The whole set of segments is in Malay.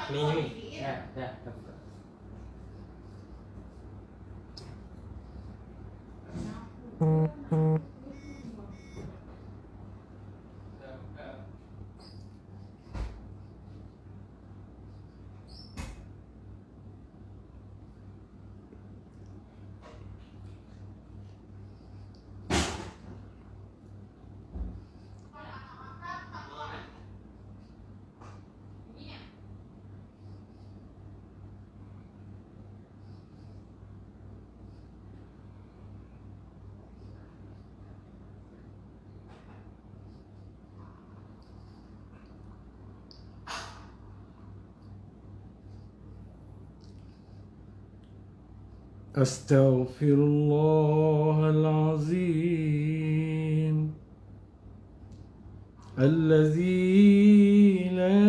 Nih. Ya, kita buka. أستغفر الله العظيم الذي لا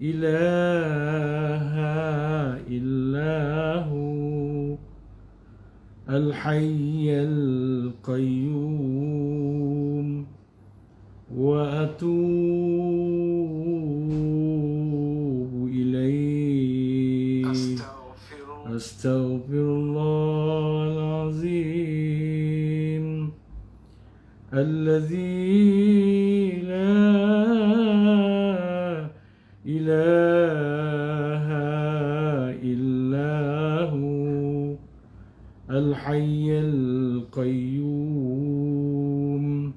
إله إلا هو الحي القيوم وأتوب إليه أستغفر الله العظيم الذي لا إله إلا هو الحي القيوم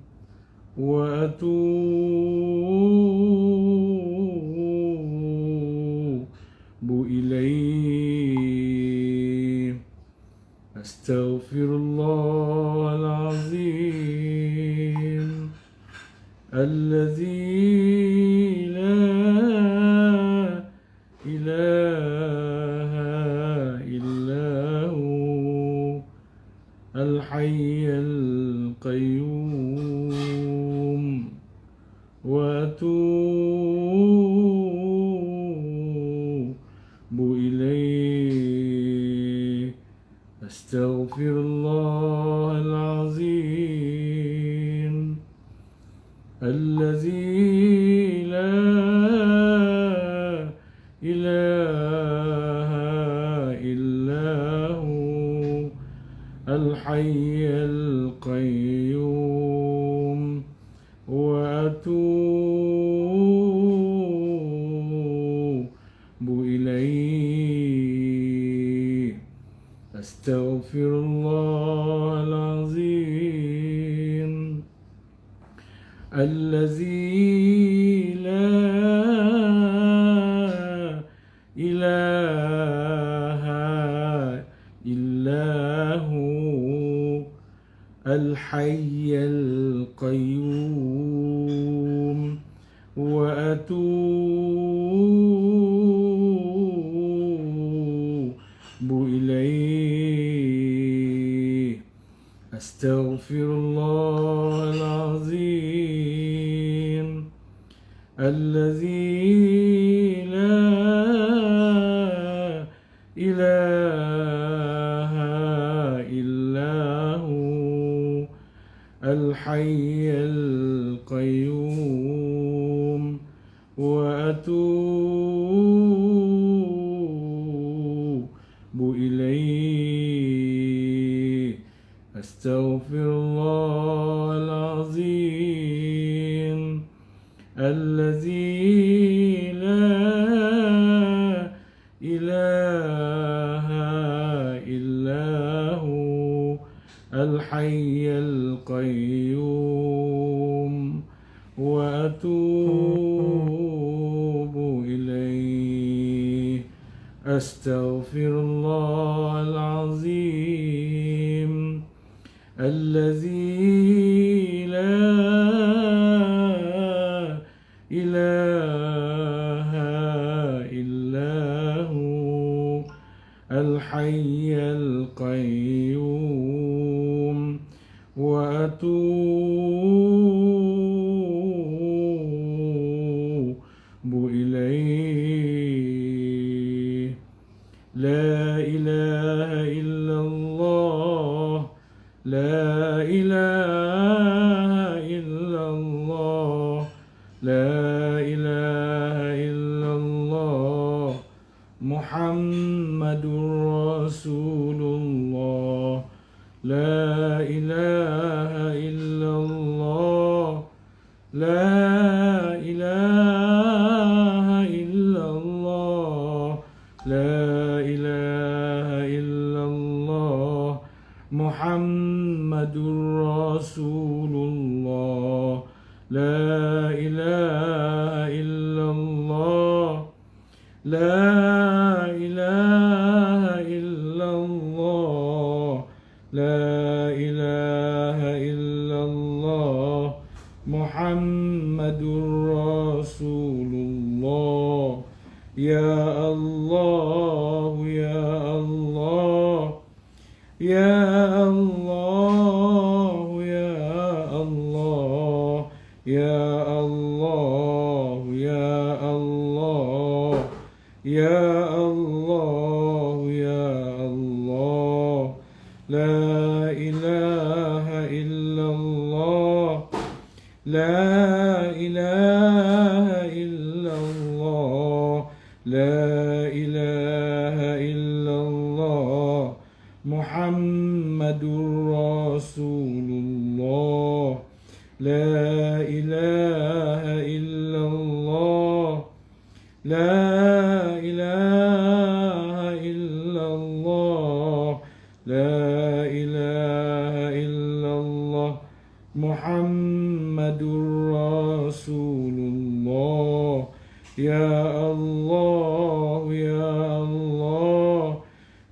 وأتوب إليه أستغفر الله العظيم الذي لا إله إلا هو الحي القيوم وأتوب إليه أستغفر الله العظيم الذي لا إله إلا هو الحي القيوم وأتوب إليه أستغفر الله العظيم الذي لا إله إلا هو الحي القيوم وأتوب إليه أستغفر الله العظيم الذي لا إله إلا هو الحي القيوم وأتوب إليه أستغفر الله العظيم الذي لا إله إلا هو الحي القيوم وأتوب إليه أستغفر الله العظيم الذي لا إله إلا هو الحي القيوم وأتوب إليه لا إله إلا الله لا إله إلا الله لا إله لا إله إلا الله لا إله إلا الله محمد رسول الله لا إله إلا الله لا إله إلا الله لا إله إلا الله محمد رسول الله يا الله يا الله يا الله يا الله يا الله يا الله يا الله يا الله لا إله إلا الله لا إله إلا الله لا إله إلا الله محمد رسول الله لا إله إلا الله لا إله إلا الله لا إله إلا الله محمد رسول الله يا الله يا الله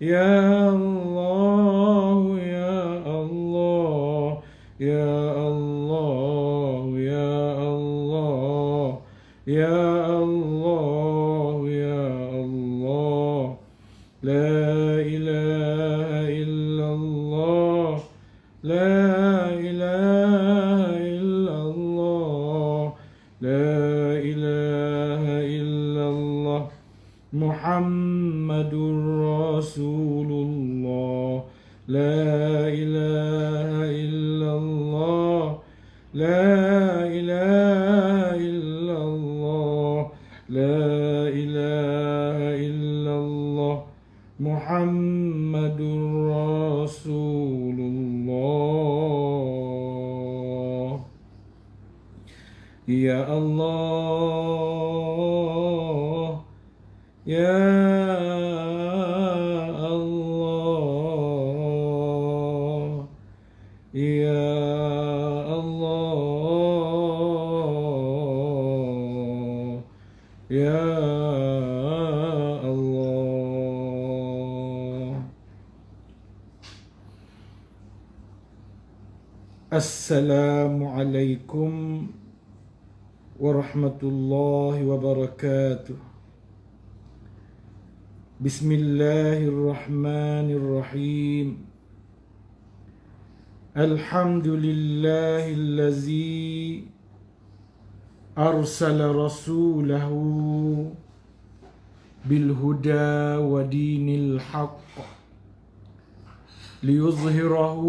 يا الله يا الله يا الله يا الله يا الله يا الله لا إله إلا الله لا إله إلا الله لا إله إلا الله محمد رسول الله لا إله إلا الله لا إله إلا الله لا إله إلا الله محمد رسول الله يا الله يا الله يا الله يا الله. السلام عليكم ورحمة الله وبركاته. بسم الله الرحمن الرحيم. الحمد لله الذي أرسل رسوله بالهدى ودين الحق ليظهره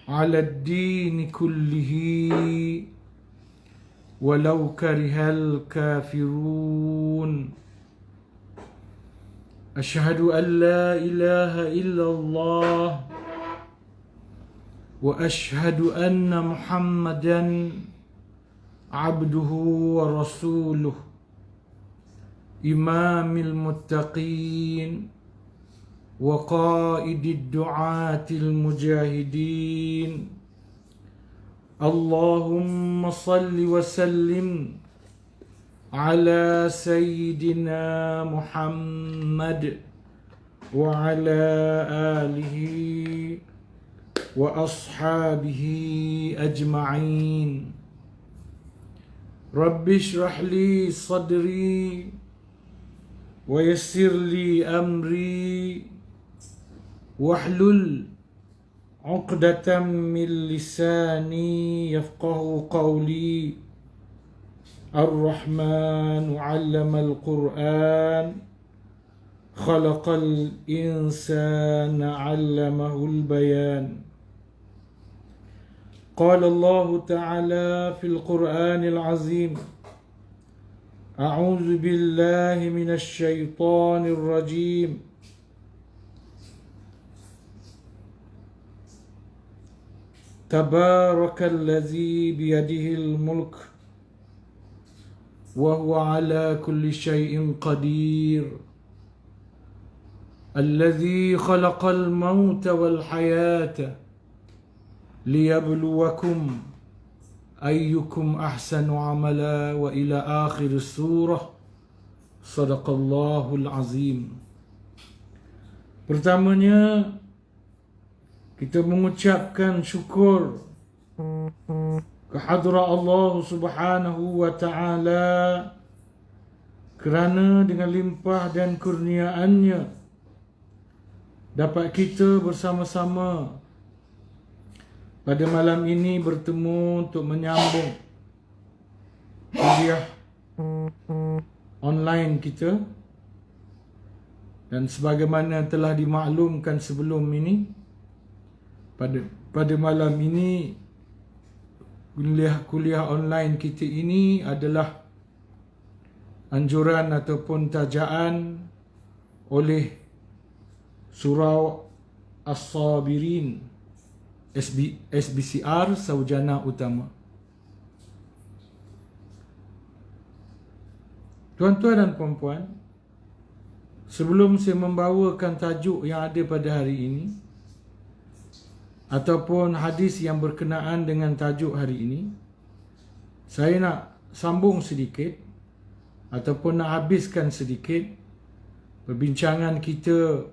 على الدين كله ولو كره الكافرون. أشهد أن لا إله إلا الله وأشهد أن محمدًا عبده ورسوله إمام المتقين وقائد الدعاة المجاهدين. اللهم صل وسلم على سيدنا محمد وعلى آله وأصحابه أجمعين. رب اشرح لي صدري ويسر لي أمري واحلل عقدة من لساني يفقه قولي. الرحمن علم القرآن خلق الإنسان علمه البيان. قال الله تعالى في القرآن العظيم: أعوذ بالله من الشيطان الرجيم. Tabarakalladzi biyadihil mulk wa huwa ala kulli syai'in qadir. Alladzi khalaqal mauta wal hayata liyabluwakum ayyukum ahsanu amala wa ila akhir surah. Sadaqallahul azim. Pertamanya kita mengucapkan syukur kehadrat Allah Subhanahu wa taala kerana dengan limpah dan kurniaannya dapat kita bersama-sama pada malam ini bertemu untuk menyambung kuliah online kita. Dan sebagaimana telah dimaklumkan sebelum ini, pada malam ini kuliah online kita ini adalah anjuran ataupun tajaan oleh Surau As-Sabirin SBCR Saujana Utama. Tuan-tuan dan puan-puan, sebelum saya membawakan tajuk yang ada pada hari ini ataupun hadis yang berkenaan dengan tajuk hari ini, saya nak sambung sedikit ataupun nak habiskan sedikit perbincangan kita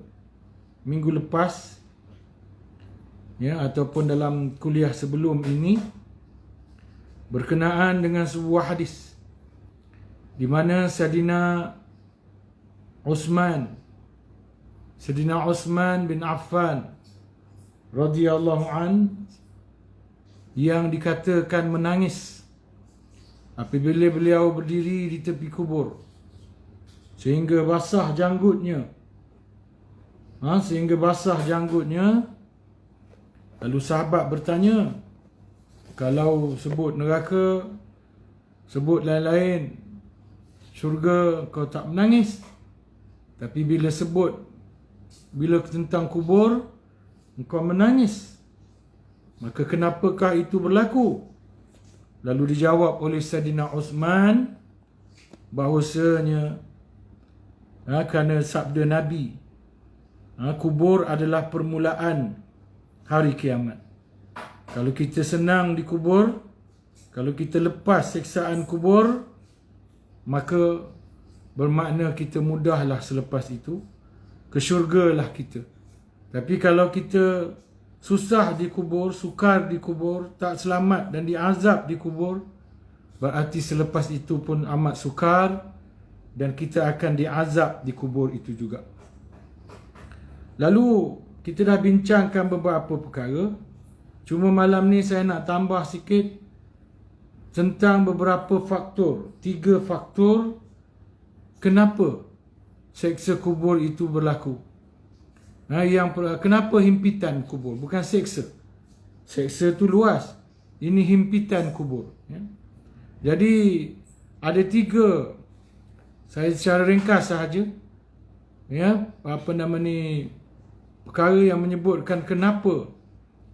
minggu lepas, ya, ataupun dalam kuliah sebelum ini berkenaan dengan sebuah hadis di mana Sayyidina Uthman bin Affan radhiyallahu an yang dikatakan menangis apabila beliau berdiri di tepi kubur sehingga basah janggutnya. Lalu sahabat bertanya, kalau sebut neraka, sebut lain-lain, syurga, kau tak menangis, tapi bila tentang kubur engkau menangis, maka kenapakah itu berlaku? Lalu dijawab oleh Sayyidina Uthman bahawasanya kerana sabda Nabi, kubur adalah permulaan hari kiamat. Kalau kita senang di kubur, kalau kita lepas siksaan kubur, maka bermakna kita mudahlah selepas itu ke syurgalah kita. Tapi kalau kita susah di kubur, sukar di kubur, tak selamat dan diazab di kubur, berarti selepas itu pun amat sukar dan kita akan diazab di kubur itu juga. Lalu kita dah bincangkan beberapa perkara. Cuma malam ni saya nak tambah sikit tentang beberapa faktor, 3 faktor kenapa seksa kubur itu berlaku. Kenapa himpitan kubur, bukan seksa. Seksa tu luas, ini himpitan kubur, ya. Jadi ada 3, saya secara ringkas sahaja, ya, perkara yang menyebutkan kenapa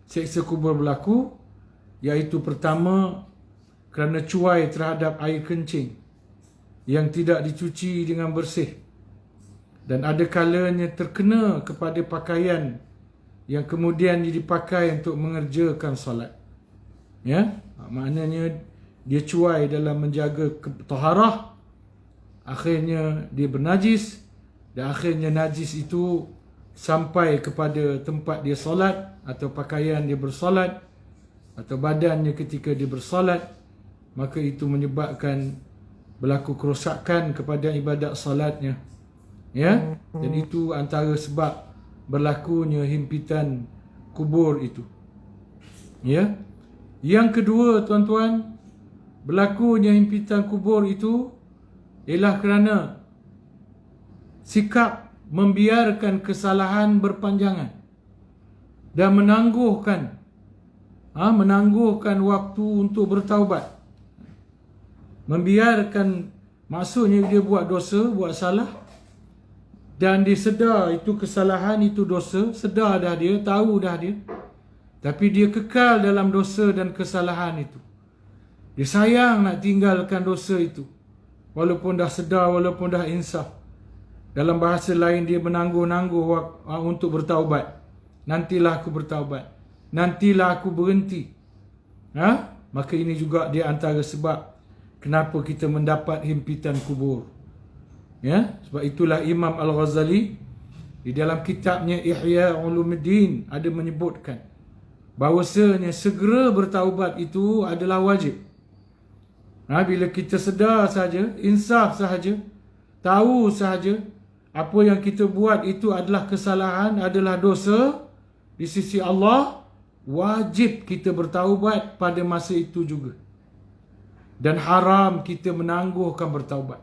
seksa kubur berlaku, iaitu pertama, kerana cuai terhadap air kencing yang tidak dicuci dengan bersih dan ada kalanya terkena kepada pakaian yang kemudian dipakai untuk mengerjakan solat, ya, maknanya dia cuai dalam menjaga taharah, akhirnya dia bernajis dan akhirnya najis itu sampai kepada tempat dia solat atau pakaian dia bersolat atau badannya ketika dia bersolat, maka itu menyebabkan berlaku kerosakan kepada ibadat solatnya, ya. Dan itu antara sebab berlakunya himpitan kubur itu, ya. Yang kedua, tuan-tuan, berlakunya himpitan kubur itu ialah kerana sikap membiarkan kesalahan berpanjangan dan menangguhkan waktu untuk bertaubat. Membiarkan maksudnya dia buat dosa, buat salah, dan dia sedar itu kesalahan, itu dosa, sedar dah dia, tahu dah dia, Tapi dia kekal dalam dosa dan kesalahan itu. Dia sayang nak tinggalkan dosa itu. Walaupun dah sedar, walaupun dah insaf. Dalam bahasa lain dia menangguh-nangguh untuk bertaubat. Nantilah aku bertaubat. Nantilah aku berhenti. Maka ini juga dia antara sebab kenapa kita mendapat himpitan kubur. Sebab itulah Imam Al-Ghazali di dalam kitabnya Ihya Ulumuddin ada menyebutkan bahawasanya segera bertaubat itu adalah wajib. Bila kita sedar saja, insaf sahaja, tahu sahaja apa yang kita buat itu adalah kesalahan, adalah dosa di sisi Allah, wajib kita bertaubat pada masa itu juga. Dan haram kita menangguhkan bertaubat.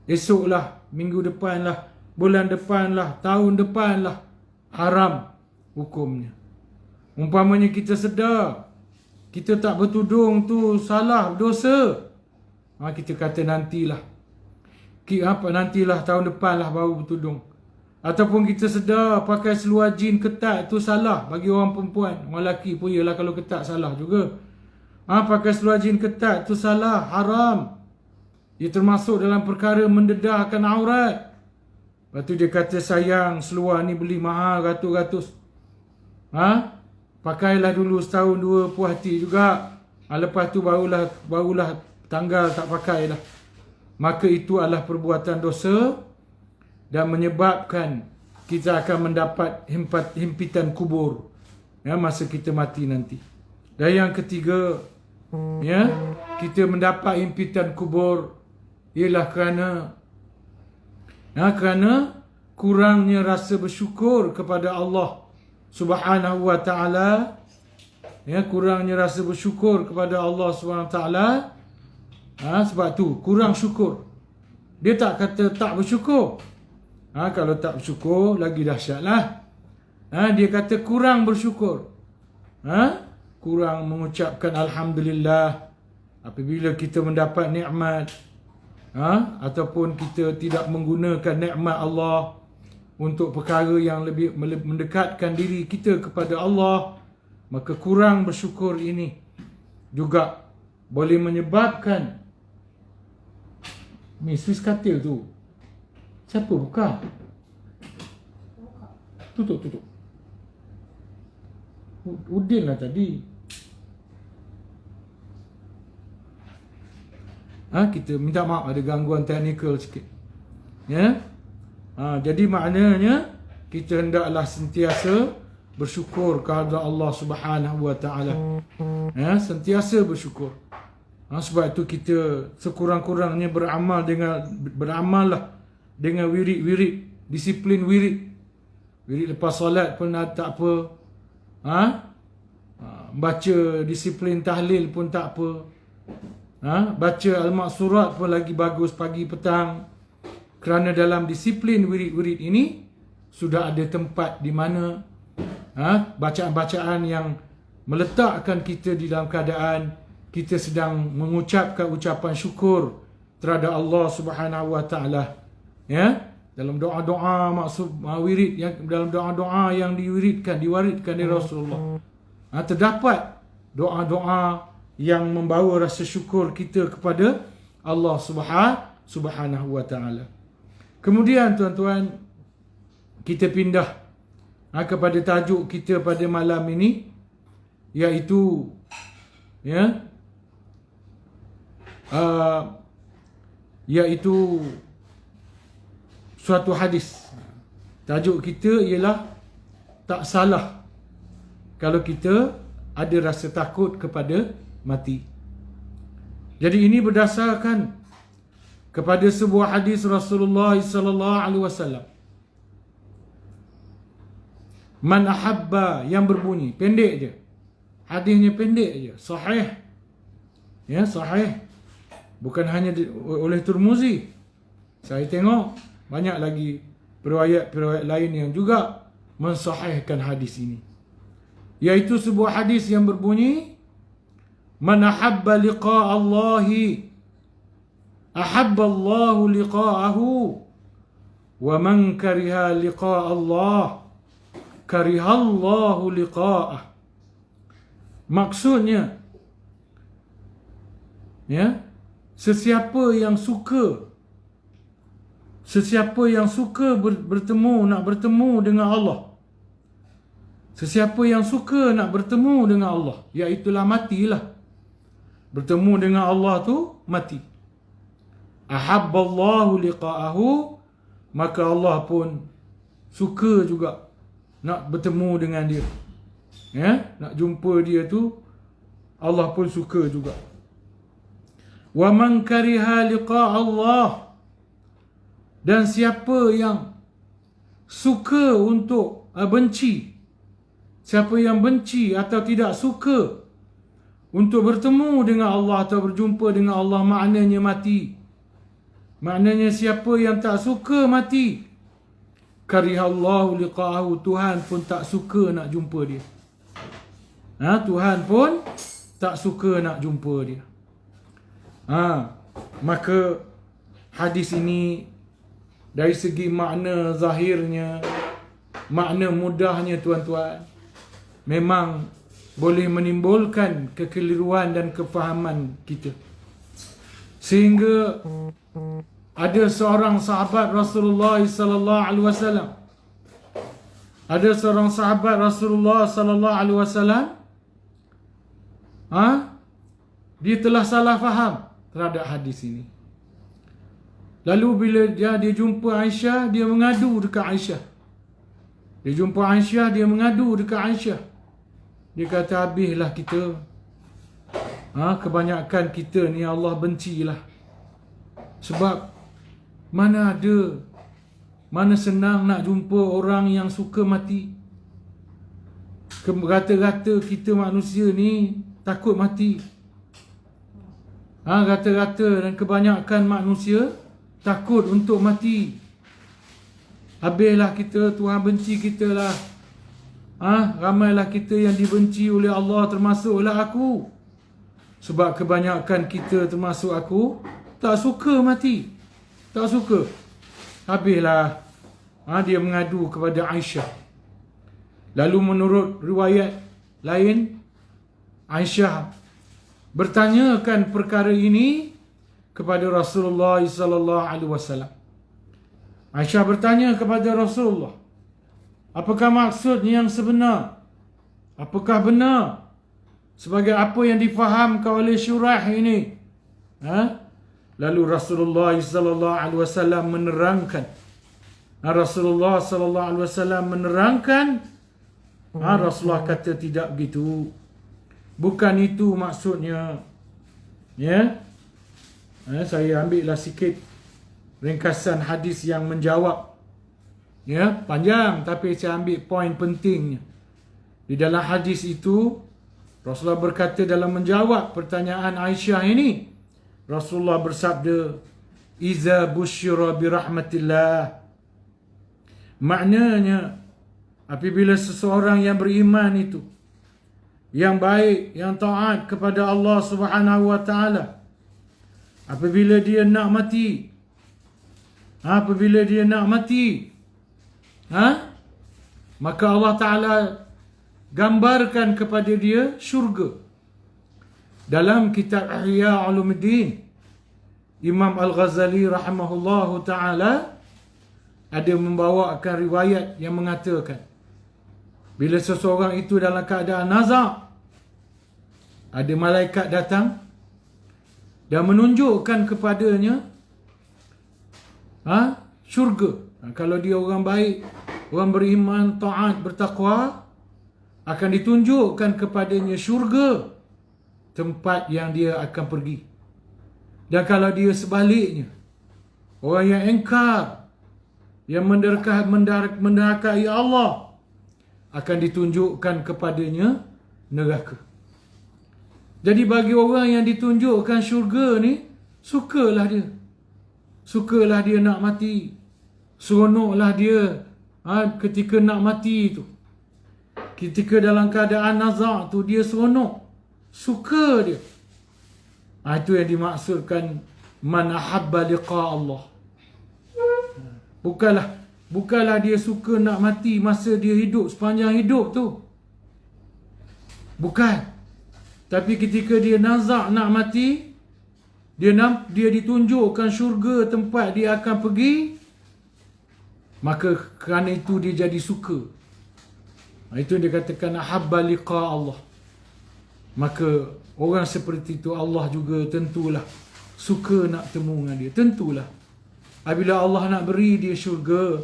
Esoklah, minggu depanlah, bulan depanlah, tahun depanlah, haram hukumnya. Umpamanya kita sedar kita tak bertudung tu salah, dosa, kita kata nantilah. Nantilah tahun depanlah baru bertudung. Ataupun kita sedar pakai seluar jin ketat tu salah bagi orang perempuan. Orang lelaki pun ialah kalau ketat salah juga. Pakai seluar jin ketat tu salah, haram. Ia termasuk dalam perkara mendedahkan aurat. Lepas tu dia kata sayang seluar ni beli mahal ratus-ratus. Pakailah dulu setahun dua puas hati juga. Lepas tu barulah tanggal tak pakai dah. Maka itu adalah perbuatan dosa dan menyebabkan kita akan mendapat himpitan kubur masa kita mati nanti. Dan yang ketiga, kita mendapat himpitan kubur ialah kerana kurangnya rasa bersyukur kepada Allah Subhanahu wa ta'ala. Kurangnya rasa bersyukur kepada Allah Subhanahu wa ta'ala. Sebab tu kurang syukur. Dia tak kata tak bersyukur. Kalau tak bersyukur lagi dahsyatlah. Dia kata kurang bersyukur. Kurang mengucapkan alhamdulillah apabila kita mendapat nikmat. Ataupun kita tidak menggunakan nikmat Allah untuk perkara yang lebih mendekatkan diri kita kepada Allah, maka kurang bersyukur ini juga boleh menyebabkan Swiss katil tu. Siapa buka? Tutup. Udin lah tadi. Kita minta maaf ada gangguan teknikal sikit. Jadi maknanya kita hendaklah sentiasa bersyukur kepada Allah Subhanahu wa ta'ala. Sentiasa bersyukur. Sebab itu kita sekurang-kurangnya beramallah dengan wirid-wirid, disiplin wirid. Wirid lepas solat pun tak apa. Baca disiplin tahlil pun tak apa. Baca al-maksurat pun lagi bagus pagi petang. Kerana dalam disiplin wirid-wirid ini sudah ada tempat di mana bacaan-bacaan yang meletakkan kita di dalam keadaan kita sedang mengucapkan ucapan syukur terhadap Allah Subhanahu wa ta'ala. Dalam doa-doa maksud wirid yang dalam doa-doa yang diwaridkan dari Rasulullah. Terdapat doa-doa yang membawa rasa syukur kita kepada Allah Subhanahu wa ta'ala. Kemudian tuan-tuan, kita pindah kepada tajuk kita pada malam ini, iaitu suatu hadis. Tajuk kita ialah tak salah kalau kita ada rasa takut kepada mati. Jadi ini berdasarkan kepada sebuah hadis Rasulullah sallallahu alaihi wasallam. Man ahabba, yang berbunyi pendek je. Hadisnya pendek je, sahih. Sahih. Bukan hanya oleh Tirmizi. Saya tengok banyak lagi periwayat-periwayat lain yang juga mensahihkan hadis ini. Iaitu sebuah hadis yang berbunyi, Man ahabba liqa Allahi ahabba Allahu liqa'ahu wa man kariha liqa Allah kariha Allahu liqa'ah. Maksudnya, ya, sesiapa yang suka nak bertemu dengan Allah, sesiapa yang suka nak bertemu dengan Allah, iaitulah matilah. Bertemu dengan Allah tu mati. Ahabballahu liqa'ahu, maka Allah pun suka juga nak bertemu dengan dia. Ya, nak jumpa dia tu Allah pun suka juga. Wa man kariha liqa' Allah, dan siapa yang suka untuk benci, siapa yang benci atau tidak suka untuk bertemu dengan Allah atau berjumpa dengan Allah, maknanya mati. Maknanya siapa yang tak suka mati. Karihallahu liqa'ahu, Tuhan pun tak suka nak jumpa dia. Tuhan pun tak suka nak jumpa dia. Maka hadis ini dari segi makna zahirnya, makna mudahnya tuan-tuan, memang boleh menimbulkan kekeliruan dan kefahaman kita. Sehingga ada seorang sahabat Rasulullah sallallahu alaihi wasallam, ada seorang sahabat Rasulullah sallallahu alaihi wasallam, dia telah salah faham terhadap hadis ini. Lalu bila dia jumpa Aisyah, dia mengadu dekat Aisyah. Dia jumpa Aisyah, dia mengadu dekat Aisyah. Dia kata, habislah kita. Kebanyakan kita ni Allah bencilah. Sebab mana senang nak jumpa orang yang suka mati. Rata-rata kita manusia ni takut mati. Rata-rata dan kebanyakan manusia takut untuk mati. Habislah kita, Tuhan benci kita lah. Ramailah kita yang dibenci oleh Allah, termasuklah aku. Sebab kebanyakan kita, termasuk aku, tak suka mati. Tak suka. Habislah. Dia mengadu kepada Aisyah. Lalu menurut riwayat lain, Aisyah bertanyakan perkara ini kepada Rasulullah sallallahu alaihi wasallam. Aisyah bertanya kepada Rasulullah, apakah maksudnya yang sebenar? Apakah benar sebagai apa yang difahamkan oleh Syuraih ini? Lalu Rasulullah sallallahu alaihi wasallam menerangkan. Rasulullah sallallahu alaihi wasallam menerangkan, Rasulullah kata tidak begitu. Bukan itu maksudnya. Ya. Saya ambillah sikit ringkasan hadis yang menjawab. Ya, panjang tapi saya ambil poin pentingnya. Di dalam hadis itu Rasulullah berkata dalam menjawab pertanyaan Aisyah ini, Rasulullah bersabda, "Iza busyira bi rahmatillah." Maknanya apabila seseorang yang beriman itu, yang baik, yang taat kepada Allah Subhanahu wa taala, apabila dia nak mati, maka Allah Ta'ala gambarkan kepada dia syurga. Dalam kitab Ihya Ulumuddin, Imam Al-Ghazali rahimahullahu ta'ala ada membawakan riwayat yang mengatakan, bila seseorang itu dalam keadaan nazak, ada malaikat datang dan menunjukkan kepadanya syurga. Kalau dia orang baik, orang beriman, taat, bertakwa, akan ditunjukkan kepadanya syurga, tempat yang dia akan pergi. Dan kalau dia sebaliknya, orang yang engkar, yang menderhakai Allah, akan ditunjukkan kepadanya neraka. Jadi bagi orang yang ditunjukkan syurga ni, sukalah dia. Sukalah dia nak mati. Seronoklah dia ketika nak mati tu. Ketika dalam keadaan nazak tu, dia seronok. Suka dia. Itu yang dimaksudkan man ahabba liqa Allah. Bukanlah dia suka nak mati masa dia hidup, sepanjang hidup tu. Bukan. Tapi ketika dia nazak nak mati, dia ditunjukkan syurga tempat dia akan pergi, maka kerana itu dia jadi suka. Itu dia katakan ahabba liqa Allah. Maka orang seperti itu Allah juga tentulah suka nak temu dengan dia. Tentulah. Apabila Allah nak beri dia syurga,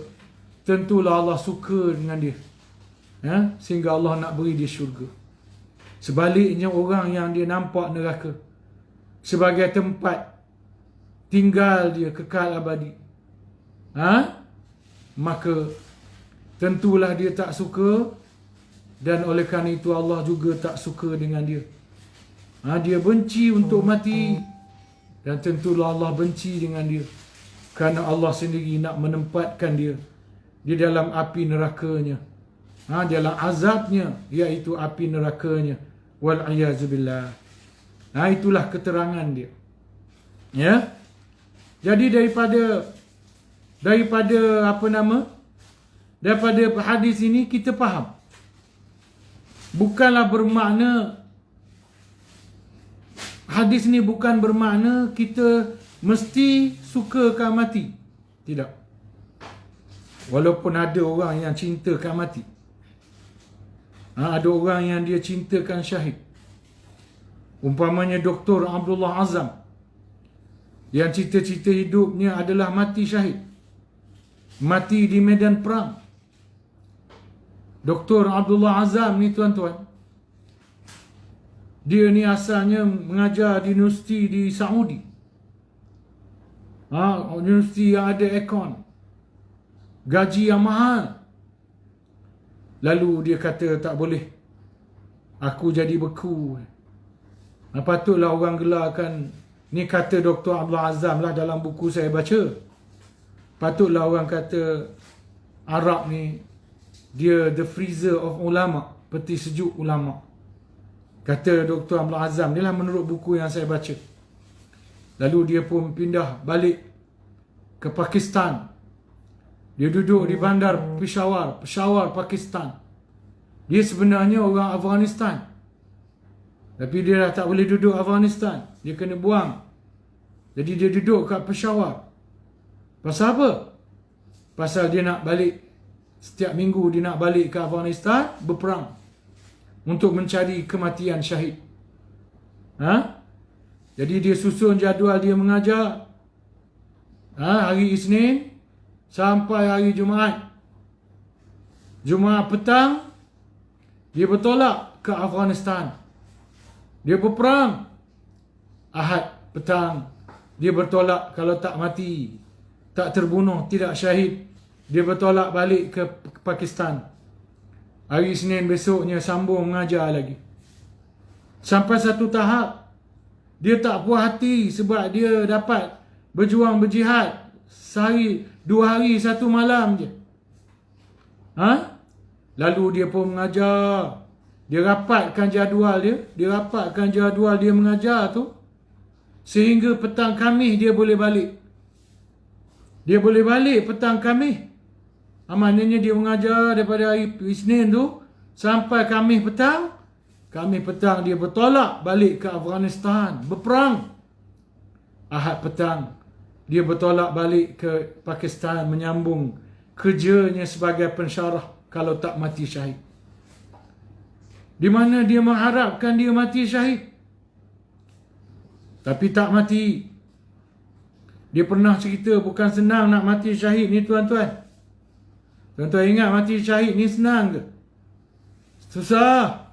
tentulah Allah suka dengan dia. Sehingga Allah nak beri dia syurga. Sebaliknya orang yang dia nampak neraka sebagai tempat tinggal dia kekal abadi, maka tentulah dia tak suka, dan oleh kerana itu Allah juga tak suka dengan dia. Dia benci untuk mati, dan tentulah Allah benci dengan dia, kerana Allah sendiri nak menempatkan dia di dalam api nerakanya, dalam azabnya, iaitu api nerakanya. Wal'iyazubillah. Itulah keterangan dia. Ya. Jadi daripada hadis ini kita faham, bukanlah bermakna, hadis ini bukan bermakna kita mesti sukakan mati. Tidak. Walaupun ada orang yang cintakan mati. Ada orang yang dia cintakan syahid. Umpamanya Dr. Abdullah Azzam, yang cita-cita hidupnya adalah mati syahid, mati di medan perang. Dr. Abdullah Azzam ni tuan-tuan, dia ni asalnya mengajar di universiti di Saudi. Universiti yang ada aircon, gaji yang mahal. Lalu dia kata tak boleh, aku jadi beku. Patutlah orang gelarkan, ni kata Dr. Abdullah Azzam lah dalam buku saya baca, patutlah orang kata Arab ni dia the freezer of ulama, peti sejuk ulama. Kata Dr. Abdullah Azzam ni lah menurut buku yang saya baca. Lalu dia pun pindah balik ke Pakistan. Dia duduk di bandar Peshawar, Pakistan. Dia sebenarnya orang Afghanistan, tapi dia dah tak boleh duduk Afghanistan, dia kena buang. Jadi dia duduk kat Peshawar. Pasal apa? Pasal dia nak balik, setiap minggu dia nak balik ke Afghanistan berperang untuk mencari kematian syahid. Jadi dia susun jadual dia mengajar hari Isnin sampai hari Jumaat. Jumaat petang dia bertolak ke Afghanistan, dia berperang. Ahad petang dia bertolak, kalau tak mati, tak terbunuh, tidak syahid, dia bertolak balik ke Pakistan. Hari Isnin besoknya sambung mengajar lagi. Sampai satu tahap dia tak puas hati sebab dia dapat berjuang berjihad sehari, 2 hari 1 malam je. Lalu dia pun mengajar. Dia rapatkan jadual dia mengajar tu, sehingga petang Khamis dia boleh balik. Dia boleh balik petang Khamis. Maknanya dia mengajar daripada hari Isnin tu sampai Khamis petang. Khamis petang dia bertolak balik ke Afghanistan berperang. Ahad petang dia bertolak balik ke Pakistan menyambung kerjanya sebagai pensyarah kalau tak mati syahid. Di mana dia mengharapkan dia mati syahid, tapi tak mati. Dia pernah cerita bukan senang nak mati syahid ni tuan-tuan. Tuan-tuan ingat mati syahid ni senang ke? Susah.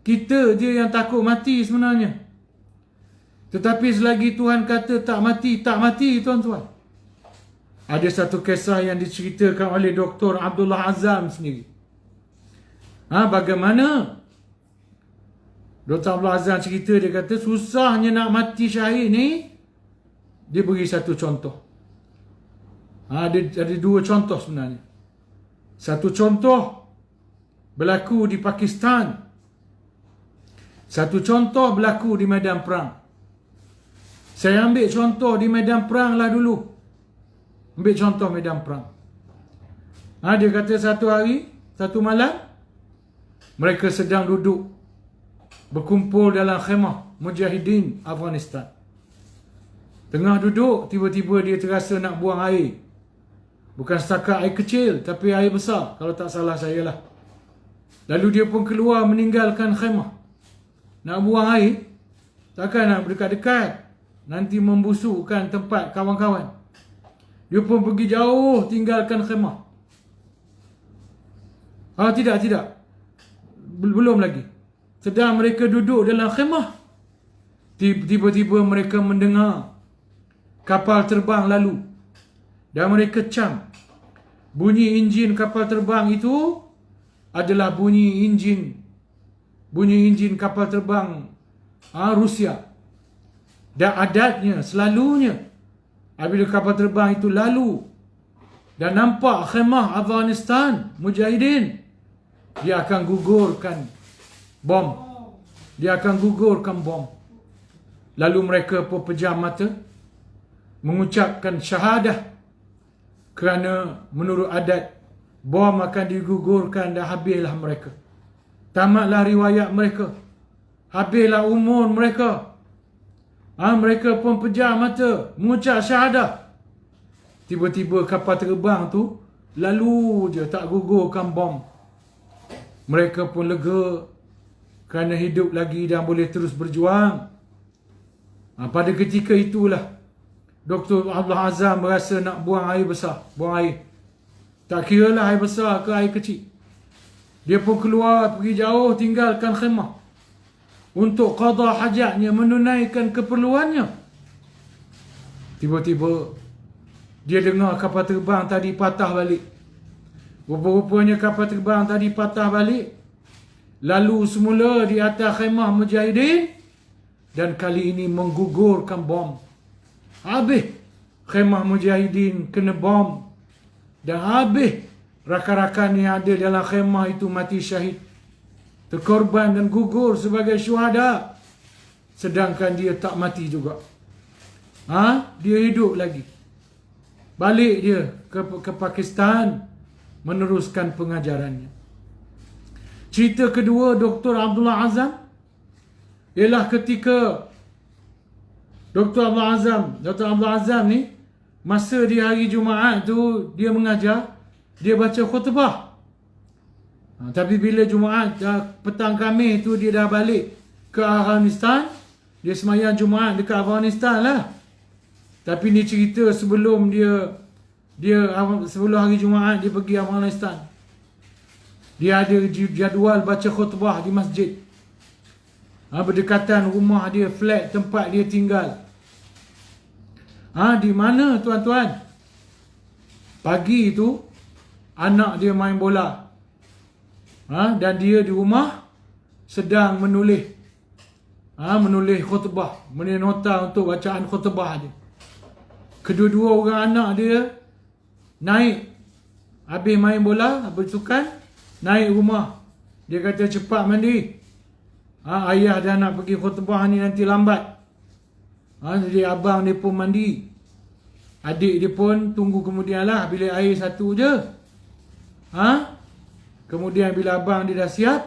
Kita je yang takut mati sebenarnya. Tetapi selagi Tuhan kata tak mati, tak mati tuan-tuan. Ada satu kisah yang diceritakan oleh Dr. Abdullah Azzam sendiri. Bagaimana Dr. Abdullah Azzam cerita, dia kata susahnya nak mati syahid ni. Dia beri satu contoh. Ada 2 contoh sebenarnya. Satu contoh berlaku di Pakistan. Satu contoh berlaku di medan perang. Saya ambil contoh di medan perang lah dulu. Ambil contoh medan perang. Dia kata satu hari, satu malam, mereka sedang duduk berkumpul dalam khemah Mujahidin Afghanistan. Tengah duduk, tiba-tiba dia terasa nak buang air. Bukan setakat air kecil, tapi air besar, kalau tak salah saya lah. Lalu dia pun keluar meninggalkan khemah. Nak buang air, takkan nak berdekat-dekat, nanti membusukkan tempat kawan-kawan. Dia pun pergi jauh tinggalkan khemah. Tidak. Belum lagi. Sedang mereka duduk dalam khemah, tiba-tiba mereka mendengar kapal terbang lalu. Dan mereka cam. Bunyi enjin kapal terbang itu adalah bunyi enjin kapal terbang Rusia. Dan adatnya, selalunya, apabila kapal terbang itu lalu dan nampak khemah Afghanistan Mujahidin, dia akan gugurkan bom. Lalu mereka pun pejam mata, mengucapkan syahadah, kerana menurut adat bom akan digugurkan dan habislah mereka. Tamatlah riwayat mereka, habislah umur mereka. Mereka pun pejam mata, mengucap syahadah. Tiba-tiba kapal terbang tu lalu je, tak gugurkan bom. Mereka pun lega kerana hidup lagi dan boleh terus berjuang. Pada ketika itulah Dr. Abdul Azam berasa nak buang air besar, buang air. Tak kira lah air besar ke air kecil. Dia pun keluar, pergi jauh, tinggalkan khemah untuk qada hajatnya, menunaikan keperluannya. Tiba-tiba dia dengar kapal terbang tadi patah balik. Rupa-rupanya kapal terbang tadi patah balik, lalu semula di atas khemah Mujahidin, dan kali ini menggugurkan bom. Habis khemah Mujahidin kena bom, dan habis rakan-rakan yang ada dalam khemah itu mati syahid, terkorban dan gugur sebagai syuhada. Sedangkan dia tak mati juga. Dia hidup lagi. Balik dia ke Pakistan meneruskan pengajarannya. Cerita kedua Dr. Abdullah Azam ialah ketika Dr. Abdullah Azam ni, masa di hari Jumaat tu dia mengajar, dia baca khutbah. Tapi bila Jumaat, petang Khamis tu dia dah balik ke Afghanistan. Dia semayang Jumaat dekat Afghanistan lah. Tapi ni cerita sebelum sebelum hari Jumaat dia pergi Afghanistan. Dia ada jadual baca khutbah di masjid. Berdekatan rumah dia, flat tempat dia tinggal. Di mana tuan-tuan? Pagi tu anak dia main bola. Dan dia di rumah sedang menulis khutbah, menulis nota untuk bacaan khutbah dia. Kedua-dua orang anak dia naik, habis main bola, habis sukan, naik rumah. Dia kata cepat mandi. Ayah dah nak pergi khutbah ni, nanti lambat. Jadi abang dia pun mandi. Adik dia pun tunggu kemudian lah, bilik air satu je. Kemudian bila abang dia dah siap,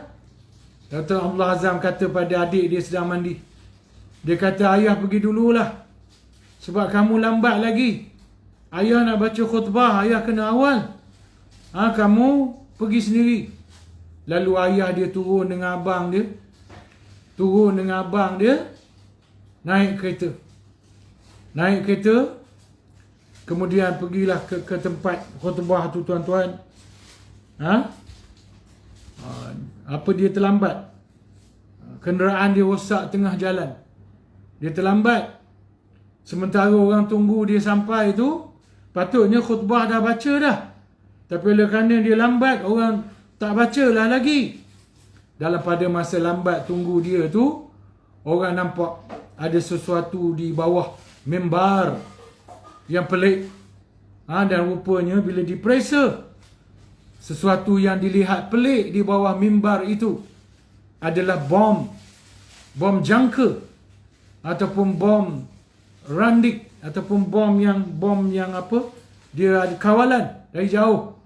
Dr. Abdullah Azam kata pada adik dia sedang mandi. Dia kata, ayah pergi dululah, sebab kamu lambat lagi. Ayah nak baca khutbah, ayah kena awal. Kamu pergi sendiri. Lalu ayah dia turun dengan abang dia. Naik kereta. Kemudian pergilah ke tempat khutbah tu, tuan-tuan. Apa dia terlambat? Kenderaan dia rosak tengah jalan. Dia terlambat. Sementara orang tunggu dia sampai tu, patutnya khutbah dah baca dah. Tapi oleh kerana dia lambat, orang tak baca lah lagi. Dalam pada masa lambat tunggu dia tu, orang nampak ada sesuatu di bawah mimbar yang pelik. Dan rupanya bila diperiksa, sesuatu yang dilihat pelik di bawah mimbar itu adalah bom jangka, ataupun bom randik, ataupun bom yang apa, dia ada kawalan dari jauh,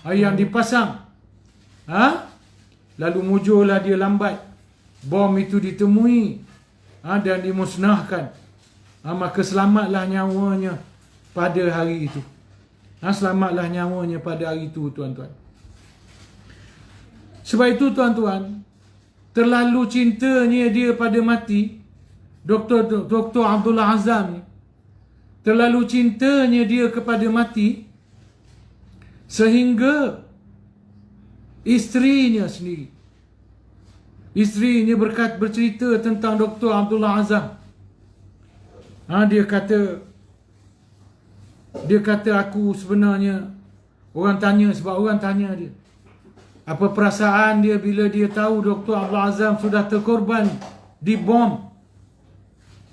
yang dipasang. Lalu mujurlah dia lambat. bom itu ditemui dan dimusnahkan, maka selamatlah nyawanya pada hari itu. Selamatlah nyawanya pada hari itu, tuan-tuan. Sebab itu, tuan-tuan, terlalu cintanya dia pada mati, Dr. Abdullah Azzam ni, terlalu cintanya dia kepada mati, sehingga isterinya sendiri, isterinya bercerita tentang Dr. Abdullah Azzam. Dia kata aku sebenarnya, orang tanya dia, apa perasaan dia bila dia tahu Dr. Abdullah Azzam sudah terkorban di bom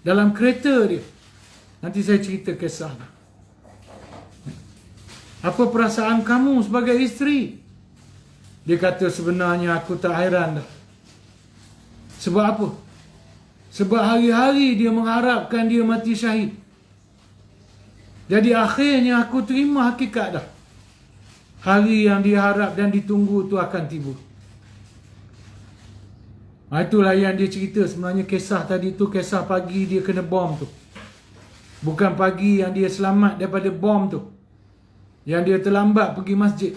dalam kereta dia. Nanti saya cerita kisah. Apa perasaan kamu sebagai isteri? Dia kata, sebenarnya aku tak hairan dah. Sebab apa? Sebab hari-hari dia mengharapkan dia mati syahid. Jadi akhirnya aku terima hakikat dah. Hari yang diharap dan ditunggu tu akan tiba. Itulah yang dia cerita. Sebenarnya kisah tadi tu kisah pagi dia kena bom tu. Bukan pagi yang dia selamat daripada bom tu, yang dia terlambat pergi masjid.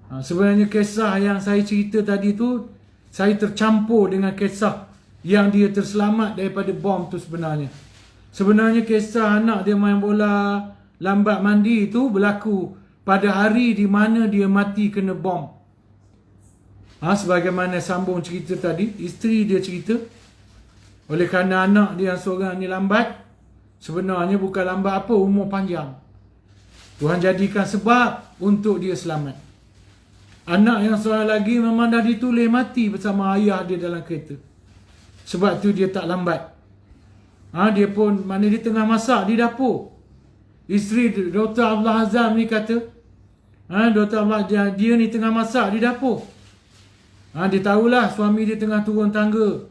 Sebenarnya kisah yang saya cerita tadi tu, saya tercampur dengan kisah yang dia terselamat daripada bom tu sebenarnya. Sebenarnya kisah anak dia main bola lambat mandi tu berlaku pada hari di mana dia mati kena bom. Sebagaimana sambung cerita tadi, isteri dia cerita, oleh kerana anak dia yang seorang ni lambat, sebenarnya bukan lambat apa, umur panjang. Tuhan jadikan sebab untuk dia selamat. Anak yang seorang lagi memang dah ditulis mati bersama ayah dia dalam kereta. Sebab tu dia tak lambat. Dia pun, mana dia tengah masak di dapur. Isteri Dr. Abdullah Azzam ni kata, Dr. Abdullah, dia ni tengah masak di dapur. Dia tahulah suami dia tengah turun tangga.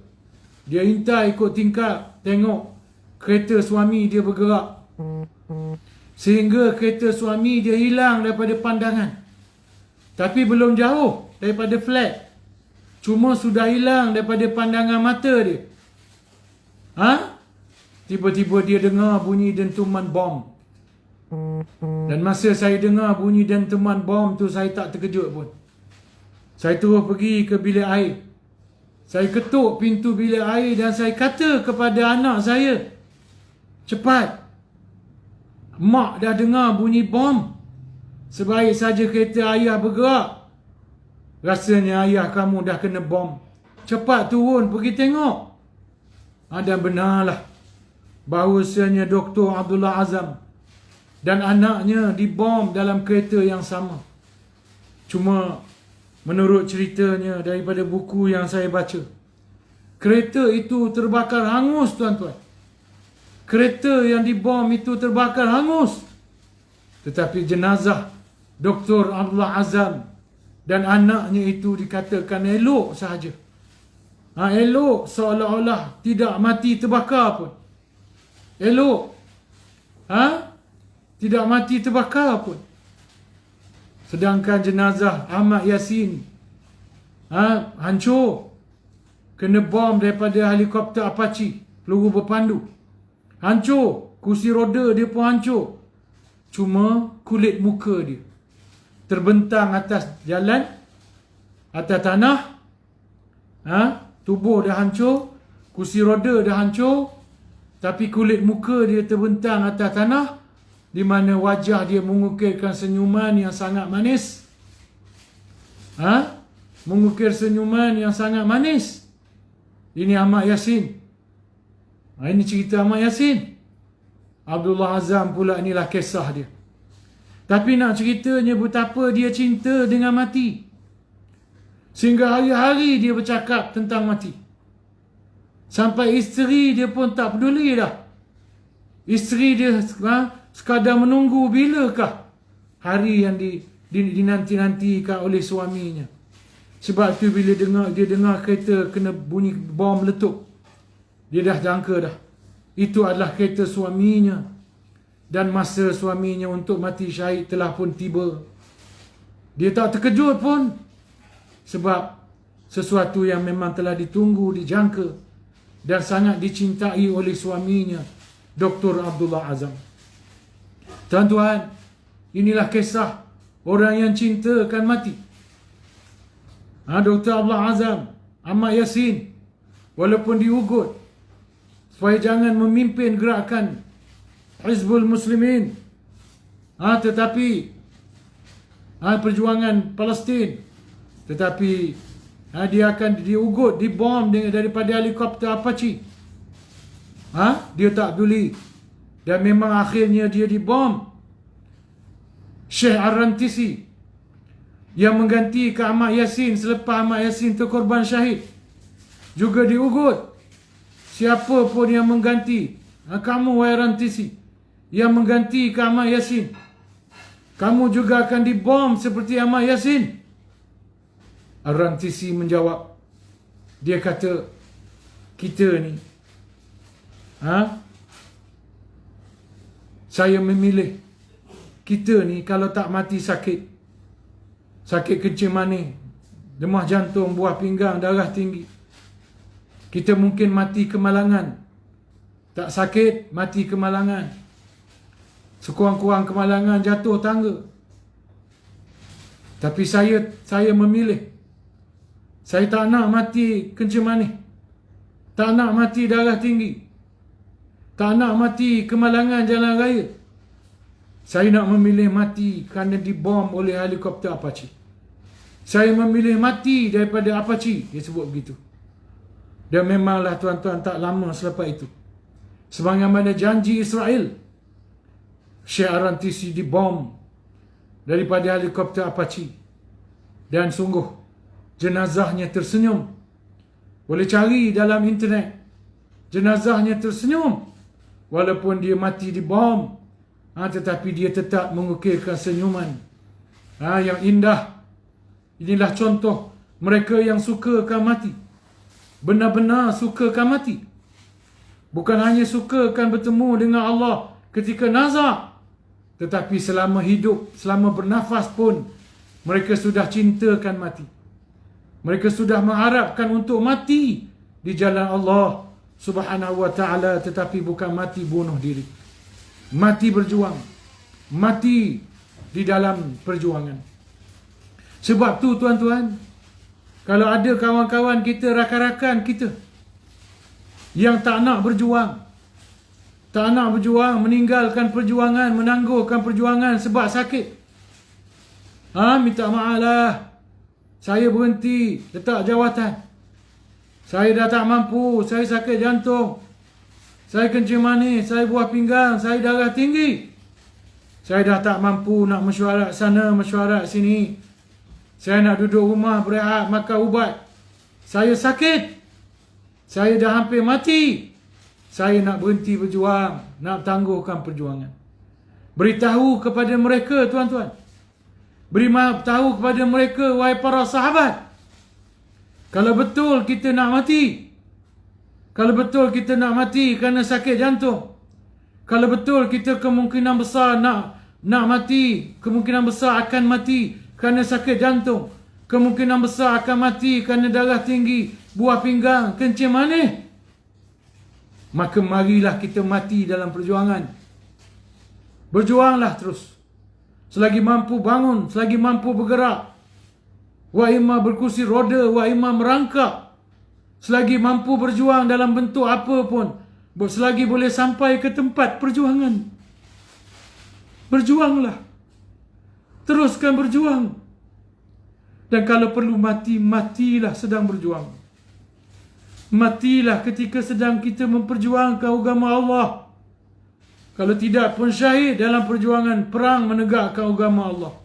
Dia intai ikut tingkap, tengok kereta suami dia bergerak. Sehingga kereta suami dia hilang daripada pandangan. Tapi belum jauh daripada flat. Cuma sudah hilang daripada pandangan mata dia. Tiba-tiba dia dengar bunyi dentuman bom. Dan masa saya dengar bunyi dentuman bom tu, saya tak terkejut pun. Saya terus pergi ke bilik air. Saya ketuk pintu bilik air dan saya kata kepada anak saya, cepat, mak dah dengar bunyi bom. Sebaik saja kereta ayah bergerak. Rasanya ayah kamu dah kena bom. Cepat turun pergi tengok. Dan benarlah bahawasanya Dr. Abdullah Azzam dan anaknya dibom dalam kereta yang sama. Cuma menurut ceritanya daripada buku yang saya baca, kereta itu terbakar hangus, tuan-tuan. Kereta yang dibom itu terbakar hangus. Tetapi jenazah Dr. Abdullah Azzam dan anaknya itu dikatakan elok sahaja. Elok seolah-olah tidak mati terbakar pun. Elok. Tidak mati terbakar pun. Sedangkan jenazah Ahmad Yassin hancur. Kena bom daripada helikopter Apache, peluru berpandu. Hancur. Kursi roda dia pun hancur. Cuma kulit muka dia terbentang atas jalan, atas tanah. Tubuh dah hancur, kursi roda dah hancur, tapi kulit muka dia terbentang atas tanah, di mana wajah dia mengukirkan senyuman yang sangat manis. Mengukir senyuman yang sangat manis. Ini Ahmad Yassin. Ini cerita Ahmad Yassin. Abdullah Azzam pula, inilah kisah dia. Tapi nak ceritanya betapa dia cinta dengan mati. Sehingga hari-hari dia bercakap tentang mati. Sampai isteri dia pun tak peduli dah. Isteri dia sekadar menunggu bilakah hari yang dinanti-nantikan oleh suaminya. Sebab tu bila dia dengar kereta kena bunyi bom meletup, dia dah jangka dah itu adalah kereta suaminya. Dan masa suaminya untuk mati syahid telah pun tiba. Dia tak terkejut pun. Sebab sesuatu yang memang telah ditunggu, dijangka dan sangat dicintai oleh suaminya, Dr. Abdullah Azam. Tuan-tuan, inilah kisah orang yang cinta akan mati. Dr. Abdullah Azam, Ahmad Yassin, walaupun diugut supaya jangan memimpin gerakan Hizbul Muslimin, tetapi perjuangan Palestin, tetapi dia akan diugut, dibom daripada helikopter Apache. Dia tak peduli, dan memang akhirnya dia dibom. Syekh Ar-Rantisi yang menggantikan Ahmad Yassin selepas Ahmad Yassin terkorban syahid juga diugut. Siapa pun yang mengganti, kamu wahai Rantisi yang menggantikan Ahmad Yassin, kamu juga akan dibom seperti Ahmad Yassin. Ar-Rantisi menjawab, dia kata, kita ni saya memilih, kita ni kalau tak mati sakit kencing manis, demam jantung, buah pinggang, darah tinggi, kita mungkin mati kemalangan. Tak sakit, mati kemalangan, sekurang-kurang kemalangan jatuh tangga. Tapi saya memilih, saya tak nak mati kencing manis, tak nak mati darah tinggi, tak nak mati kemalangan jalan raya. Saya nak memilih mati kerana dibom oleh helikopter Apache. Saya memilih mati daripada Apache, dia sebut begitu. Dan memanglah tuan-tuan, tak lama selepas itu, sebagaimana janji Israel, Syekh Ar-Rantisi dibom daripada helikopter Apache. Dan sungguh jenazahnya tersenyum. Boleh cari dalam internet, jenazahnya tersenyum walaupun dia mati dibom, tetapi dia tetap mengukirkan senyuman yang indah. Inilah contoh mereka yang sukakan mati, benar-benar sukakan mati. Bukan hanya sukakan bertemu dengan Allah ketika nazak, tetapi selama hidup, selama bernafas pun mereka sudah cintakan mati. Mereka sudah mengharapkan untuk mati di jalan Allah Subhanahu wa ta'ala, tetapi bukan mati bunuh diri. Mati berjuang, mati di dalam perjuangan. Sebab tu tuan-tuan, kalau ada kawan-kawan kita, rakan-rakan kita yang tak nak berjuang, meninggalkan perjuangan, menangguhkan perjuangan sebab sakit, minta maaf lah, saya berhenti letak jawatan, saya dah tak mampu, saya sakit jantung, saya kencing manis, saya buah pinggang, saya darah tinggi, saya dah tak mampu nak mesyuarat sana, mesyuarat sini, saya nak duduk rumah berehat, makan ubat, saya sakit, saya dah hampir mati, saya nak berhenti berjuang, nak tangguhkan perjuangan. Beritahu kepada mereka tuan-tuan, beritahu kepada mereka, wahai para sahabat, kalau betul kita nak mati, kalau betul kita nak mati kerana sakit jantung, kalau betul kita kemungkinan besar nak mati, kemungkinan besar akan mati kerana sakit jantung, kemungkinan besar akan mati kerana darah tinggi, buah pinggang, kencing manis, maka marilah kita mati dalam perjuangan. Berjuanglah terus, selagi mampu bangun, selagi mampu bergerak, wa imma berkursi roda, wa imma merangkak, selagi mampu berjuang dalam bentuk apa pun, selagi boleh sampai ke tempat perjuangan, berjuanglah, teruskan berjuang. Dan kalau perlu mati, matilah sedang berjuang. Matilah ketika sedang kita memperjuangkan agama Allah. Kalau tidak pun syahid dalam perjuangan perang menegakkan agama Allah.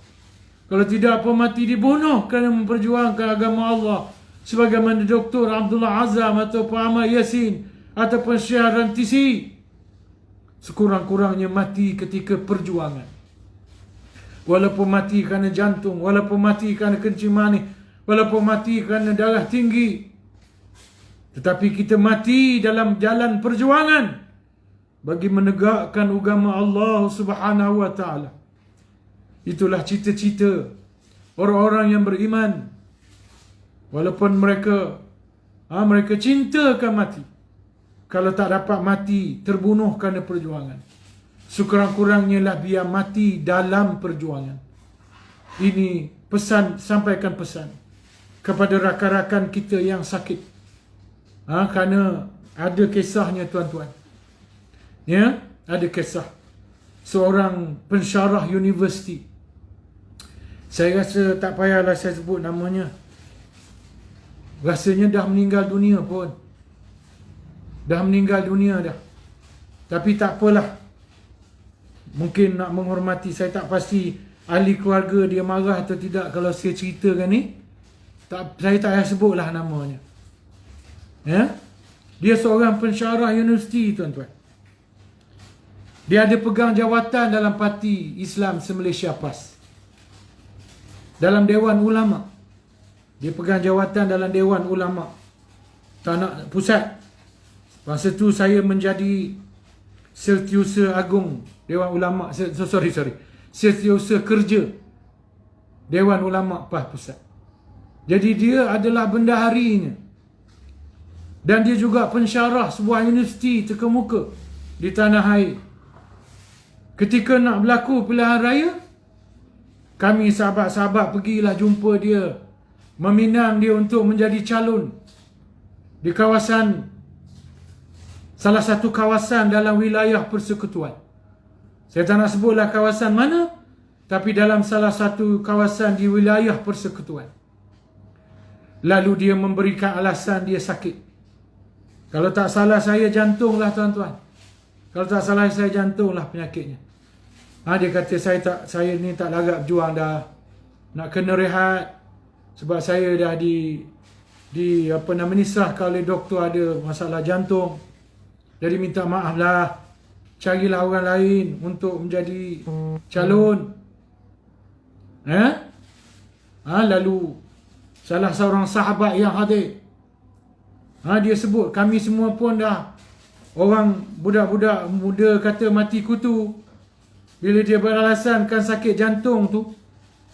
Kalau tidak pun mati dibunuh kerana memperjuangkan agama Allah. Sebagaimana Dr. Abdullah Azam ataupun Ahmad Yassin ataupun Syekh Ar-Rantisi. Sekurang-kurangnya mati ketika perjuangan. Walaupun mati kerana jantung, walaupun mati kerana kencing manis, walaupun mati kerana darah tinggi, tetapi kita mati dalam jalan perjuangan bagi menegakkan agama Allah Subhanahu wa ta'ala. Itulah cita-cita orang-orang yang beriman. Walaupun mereka cintakan mati. Kalau tak dapat mati, terbunuh kerana perjuangan. Sekurang-kurangnya lah biar mati dalam perjuangan. Ini pesan, sampaikan pesan kepada rakan-rakan kita yang sakit. Kerana ada kisahnya tuan-tuan. Ya, ada kisah seorang pensyarah universiti. Saya rasa tak payahlah saya sebut namanya. Rasanya dah meninggal dunia pun. Dah meninggal dunia dah. Tapi tak apalah. Mungkin nak menghormati, saya tak pasti ahli keluarga dia marah atau tidak kalau saya ceritakan ni. Saya tak payah sebutlah namanya. Ya? Dia seorang pensyarah universiti tuan-tuan. Dia ada pegang jawatan dalam Parti Islam se-Malaysia PAS. Dalam Dewan Ulama. Dia pegang jawatan dalam Dewan Ulama Tanah Pusat. Masa tu saya menjadi Setiausaha Agung Dewan Ulama, Setiausaha Kerja Dewan Ulama PAS Pusat. Jadi dia adalah bendaharinya. Dan dia juga pensyarah sebuah universiti terkemuka di tanah air. Ketika nak berlaku pilihan raya, kami sahabat-sahabat pergilah jumpa dia, meminang dia untuk menjadi calon di kawasan, salah satu kawasan dalam wilayah persekutuan. Saya tak nak sebutlah kawasan mana, tapi dalam salah satu kawasan di wilayah persekutuan. Lalu dia memberikan alasan dia sakit. Kalau tak salah saya jantung lah tuan-tuan. Kalau tak salah saya jantung lah penyakitnya. Dia kata saya ni tak larat berjuang dah. Nak kena rehat. Sebab saya dah disahkan oleh doktor ada masalah jantung. Jadi minta maaf lah. Carilah orang lain untuk menjadi calon. Lalu salah seorang sahabat yang hadir, dia sebut, kami semua pun dah, orang budak-budak muda kata mati kutu. Bila dia beralasan kan sakit jantung tu,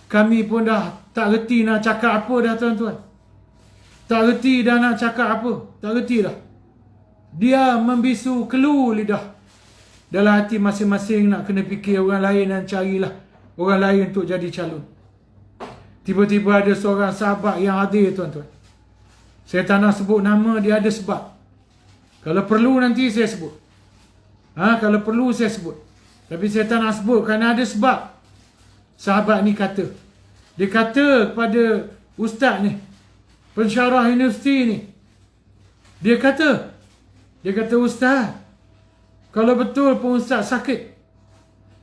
kami pun dah tak reti nak cakap apa dah tuan-tuan. Tak reti dah nak cakap apa. Tak reti dah. Dia membisu kelu lidah. Dalam hati masing-masing nak kena fikir orang lain dan carilah orang lain untuk jadi calon. Tiba-tiba ada seorang sahabat yang hadir tuan-tuan. Saya tak nak sebut nama, dia ada sebab. Kalau perlu nanti saya sebut. Kalau perlu saya sebut. Tapi saya tak nak sebut kerana ada sebab. Sahabat ni kata. Dia kata kepada ustaz ni, pensyarah universiti ni. Dia kata, ustaz, kalau betul pun ustaz sakit.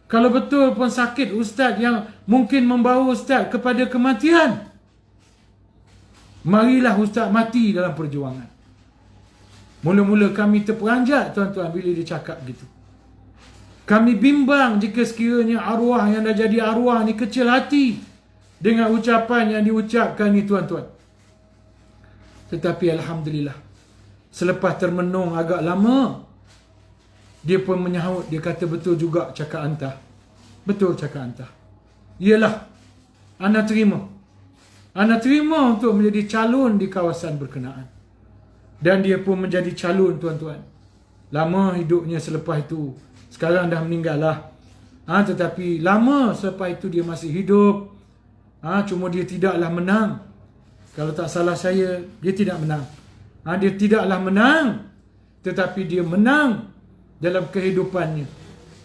Kalau betul pun sakit ustaz yang mungkin membawa ustaz kepada kematian, marilah ustaz mati dalam perjuangan. Mula-mula kami terperanjat tuan-tuan bila dia cakap gitu. Kami bimbang jika sekiranya arwah yang dah jadi arwah ni kecil hati dengan ucapan yang diucapkan ni tuan-tuan. Tetapi alhamdulillah, selepas termenung agak lama, dia pun menyahut. Dia kata betul juga cakap anta. Betul cakap anta. Iyalah, ana terima. Ana terima untuk menjadi calon di kawasan berkenaan. Dan dia pun menjadi calon tuan-tuan. Lama hidupnya selepas itu. Sekarang dah meninggal lah. Tetapi lama selepas itu dia masih hidup. Cuma dia tidaklah menang. Kalau tak salah saya, dia tidak menang. Dia tidaklah menang. Tetapi dia menang dalam kehidupannya.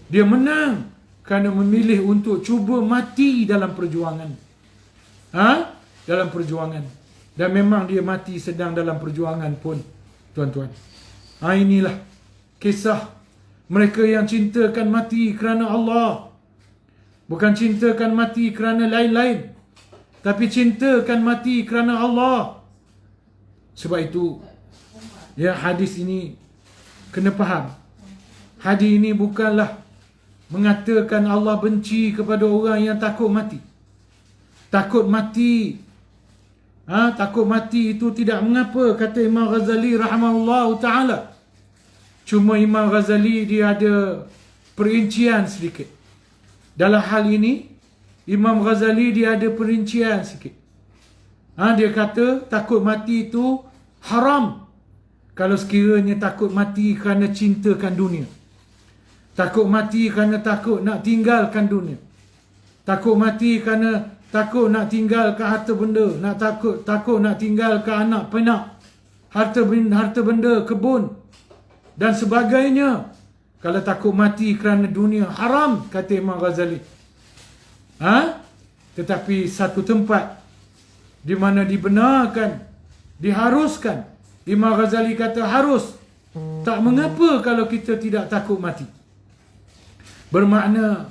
Dia menang kerana memilih untuk cuba mati dalam perjuangan. Dalam perjuangan. Dan memang dia mati sedang dalam perjuangan pun, tuan-tuan. Inilah kisah mereka yang cintakan mati kerana Allah. Bukan cintakan mati kerana lain-lain, tapi cintakan mati kerana Allah. Sebab itu, ya, hadis ini kena faham. Hadis ini bukanlah mengatakan Allah benci kepada orang yang takut mati. Takut mati. Takut mati itu tidak mengapa, kata Imam Ghazali rahimahullahu ta'ala. Cuma Imam Ghazali dia ada perincian sedikit. Dalam hal ini, Imam Ghazali dia ada perincian sikit. Dia kata takut mati itu haram. Kalau sekiranya takut mati kerana cintakan dunia. Takut mati kerana takut nak tinggalkan dunia. Takut mati kerana takut nak tinggalkan harta benda. Takut nak tinggalkan anak penak. Harta benda, kebun dan sebagainya. Kalau takut mati kerana dunia, haram, kata Imam Ghazali. Tetapi satu tempat di mana dibenarkan, diharuskan, Imam Ghazali kata harus. Tak mengapa kalau kita tidak takut mati. Bermakna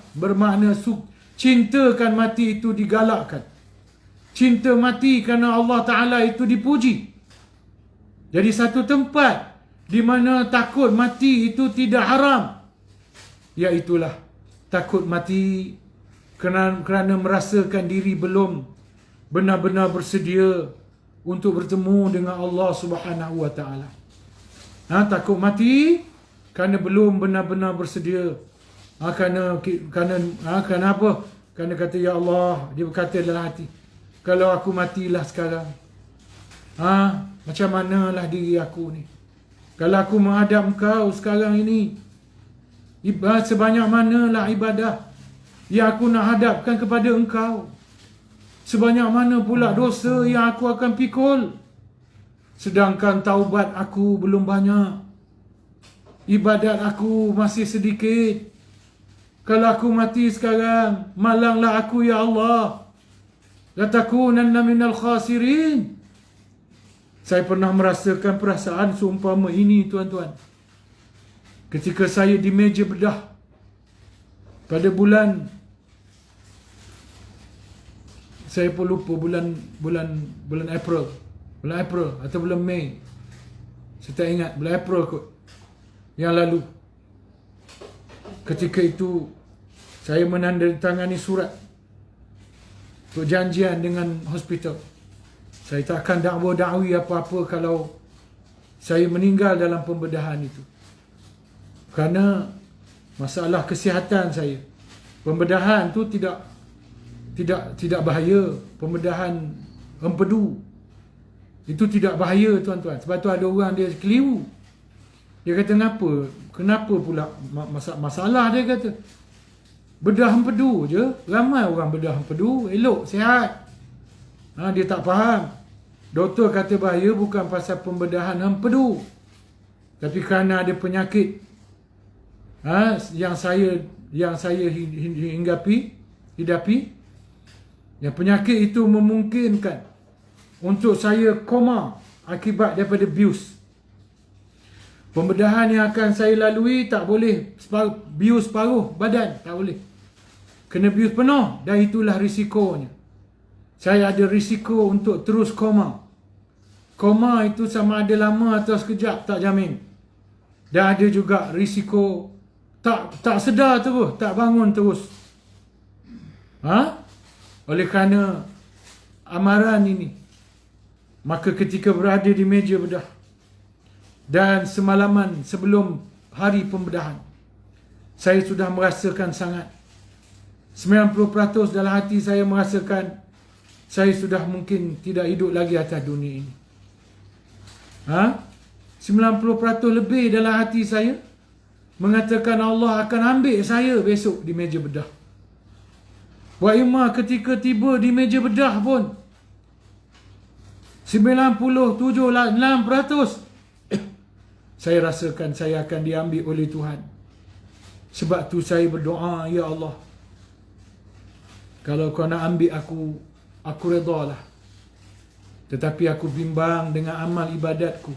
cintakan mati itu digalakkan. Cinta mati kerana Allah Ta'ala itu dipuji. Jadi satu tempat di mana takut mati itu tidak haram, iaitulah takut mati kerana merasakan diri belum benar-benar bersedia untuk bertemu dengan Allah Subhanahu Wa Ta'ala. Takut mati kerana belum benar-benar bersedia. Kerana apa? Kerana kata, ya Allah, dia berkata dalam hati, kalau aku matilah sekarang, macam manalah diri aku ni? Kalau aku menghadap engkau sekarang ini, sebanyak manalah ibadah yang aku nak hadapkan kepada engkau? Sebanyak mana pula dosa yang aku akan pikul? Sedangkan taubat aku belum banyak. Ibadat aku masih sedikit. Kalau aku mati sekarang, malanglah aku, ya Allah. La takunanna minal khasirin. Saya pernah merasakan perasaan seumpama ini, tuan-tuan. Ketika saya di meja bedah pada bulan, saya pun lupa bulan April atau bulan Mei. Saya tak ingat, bulan April kot yang lalu. Ketika itu saya menandatangani surat perjanjian dengan hospital. Saya tak akan dakwa-dakwi apa-apa kalau saya meninggal dalam pembedahan itu. Kerana masalah kesihatan saya. Pembedahan tu tidak bahaya. Pembedahan empedu itu tidak bahaya, tuan-tuan. Sebab tu ada orang dia keliru. Dia kata, kenapa pula masalah, dia kata. Bedah empedu je. Ramai orang bedah empedu, elok, sihat. Dia tak faham. Doktor kata bahaya bukan pasal pembedahan empedu, tapi kerana ada penyakit yang saya hidapi. Yang penyakit itu memungkinkan untuk saya koma akibat daripada bius. Pembedahan yang akan saya lalui tak boleh bius separuh badan, tak boleh. Kena bius penuh, dan itulah risikonya. Saya ada risiko untuk terus koma. Koma itu sama ada lama atau sekejap, tak jamin. Dan ada juga risiko tak sedar terus, tak bangun terus. Oleh kerana amaran ini, maka ketika berada di meja bedah dan semalaman sebelum hari pembedahan, saya sudah merasakan sangat 90% dalam hati saya merasakan saya sudah mungkin tidak hidup lagi atas dunia ini. 90% lebih dalam hati saya mengatakan Allah akan ambil saya besok di meja bedah. Wa imma ketika tiba di meja bedah pun 97-6% saya rasakan saya akan diambil oleh Tuhan. Sebab tu saya berdoa, ya Allah, kalau kau nak ambil aku redalah. Tetapi aku bimbang dengan amal ibadatku.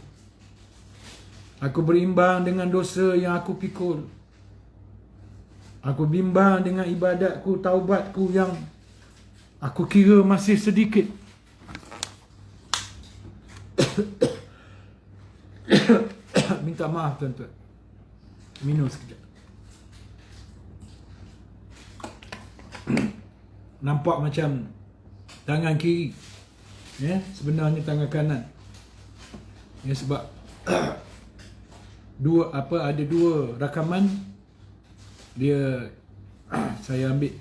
Aku berimbang dengan dosa yang aku pikul. Aku bimbang dengan ibadatku, taubatku yang aku kira masih sedikit. Minta maaf, tuan-tuan. Minum sekejap. Nampak macam tangan kiri, sebenarnya tangan kanan. Sebab ada dua rakaman dia saya ambil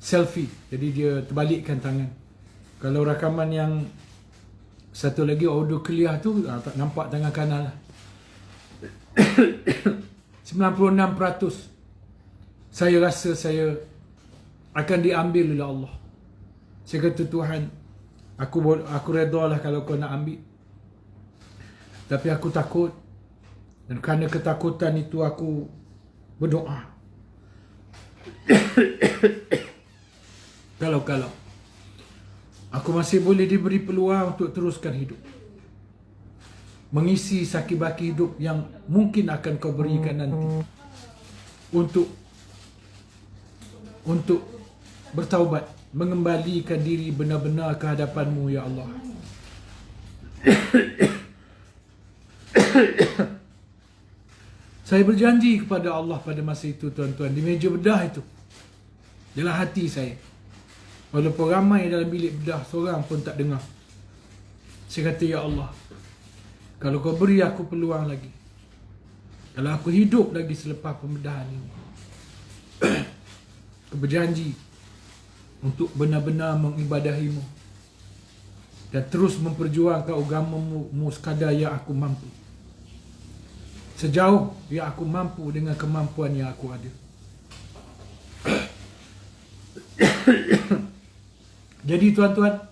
selfie, jadi dia terbalikkan tangan. Kalau rakaman yang satu lagi audio clear tu tak nampak tangan kanan lah. 96% saya rasa saya akan diambil oleh Allah. Saya kata, Tuhan, aku redha lah kalau kau nak ambil. Tapi aku takut. Dan kerana ketakutan itu aku berdoa. Kalau aku masih boleh diberi peluang untuk teruskan hidup, mengisi saki-baki hidup yang mungkin akan kau berikan nanti, untuk bertaubat, mengembalikan diri benar-benar ke hadapan-Mu, ya Allah. Saya berjanji kepada Allah pada masa itu, tuan-tuan, di meja bedah itu, dalam hati saya, walaupun ramai dalam bilik bedah, seorang pun tak dengar, saya kata, ya Allah, kalau kau beri aku peluang lagi, kalau aku hidup lagi selepas pembedahan ini, aku berjanji untuk benar-benar mengibadahi-Mu dan terus memperjuangkan agama-Mu sekadar yang aku mampu, sejauh yang aku mampu dengan kemampuan yang aku ada. Jadi tuan-tuan,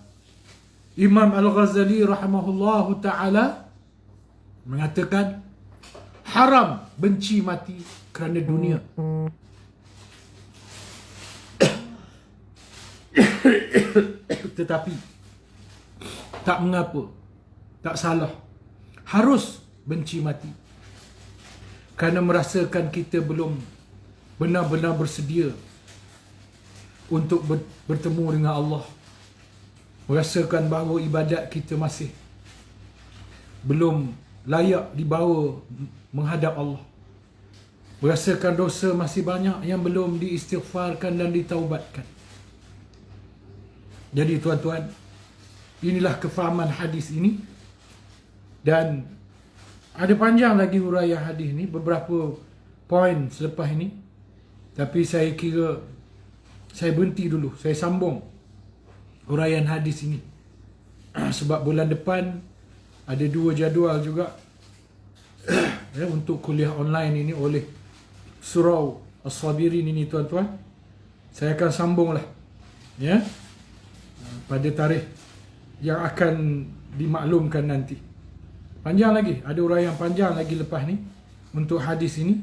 Imam Al-Ghazali rahimahullahu ta'ala mengatakan, haram benci mati kerana dunia. Tetapi tak mengapa, tak salah, harus benci mati kerana merasakan kita belum benar-benar bersedia untuk bertemu dengan Allah, merasakan bahawa ibadat kita masih belum layak dibawa menghadap Allah, merasakan dosa masih banyak yang belum diistighfarkan dan ditaubatkan. Jadi tuan-tuan, inilah kefahaman hadis ini. Dan ada panjang lagi huraian hadis ini, beberapa poin selepas ini, tapi saya kira saya berhenti dulu, saya sambung huraian hadis ini sebab bulan depan ada 2 jadual juga untuk kuliah online ini oleh Surau As-Sabirin ini, tuan-tuan. Saya akan sambunglah, ya, pada tarikh yang akan dimaklumkan nanti. Panjang lagi, ada uraian panjang lagi lepas ni untuk hadis ini.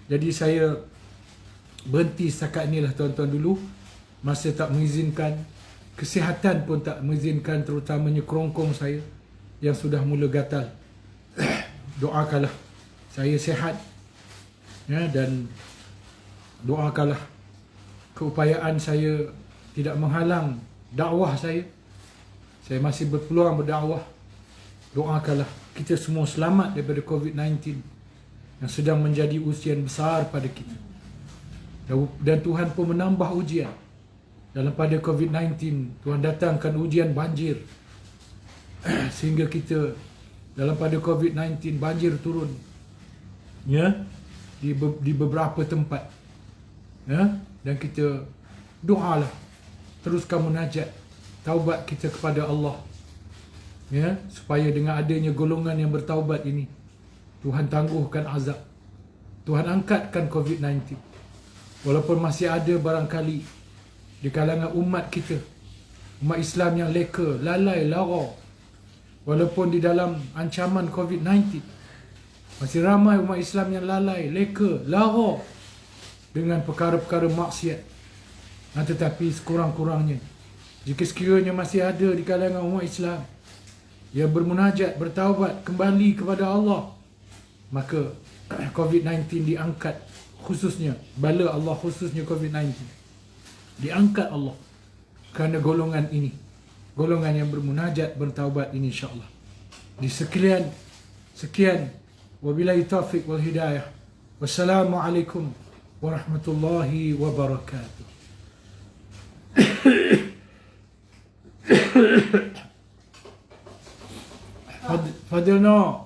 Jadi saya berhenti setakat inilah, tuan-tuan, dulu. Masa tak mengizinkan, kesihatan pun tak mengizinkan, terutamanya kerongkong saya yang sudah mula gatal. Doakanlah saya sihat, ya, dan doakanlah keupayaan saya tidak menghalang dakwah saya. Saya masih berpeluang berdakwah. Doakanlah kita semua selamat daripada COVID-19 yang sedang menjadi ujian besar pada kita. Dan Tuhan pun menambah ujian. Dalam pada COVID-19, Tuhan datangkan ujian banjir. Sehingga kita dalam pada COVID-19 banjir turun, ya, di beberapa tempat, ya, dan kita doalah, teruskan munajat, taubat kita kepada Allah, ya, supaya dengan adanya golongan yang bertaubat ini, Tuhan tangguhkan azab, Tuhan angkatkan COVID-19. Walaupun masih ada barangkali di kalangan umat kita, umat Islam yang leka, lalai, lara, walaupun di dalam ancaman COVID-19, masih ramai umat Islam yang lalai, leka, lara dengan perkara-perkara maksiat. Tetapi sekurang-kurangnya, jika sekiranya masih ada di kalangan umat Islam yang bermunajat, bertaubat, kembali kepada Allah, maka COVID-19 diangkat, khususnya bala Allah, khususnya COVID-19 diangkat Allah kerana golongan ini, golongan yang bermunajat, bertaubat ini, insya-Allah. Di sekian wabillahi taufiq wal hidayah. Wassalamualaikum warahmatullahi wabarakatuh. Fadil no.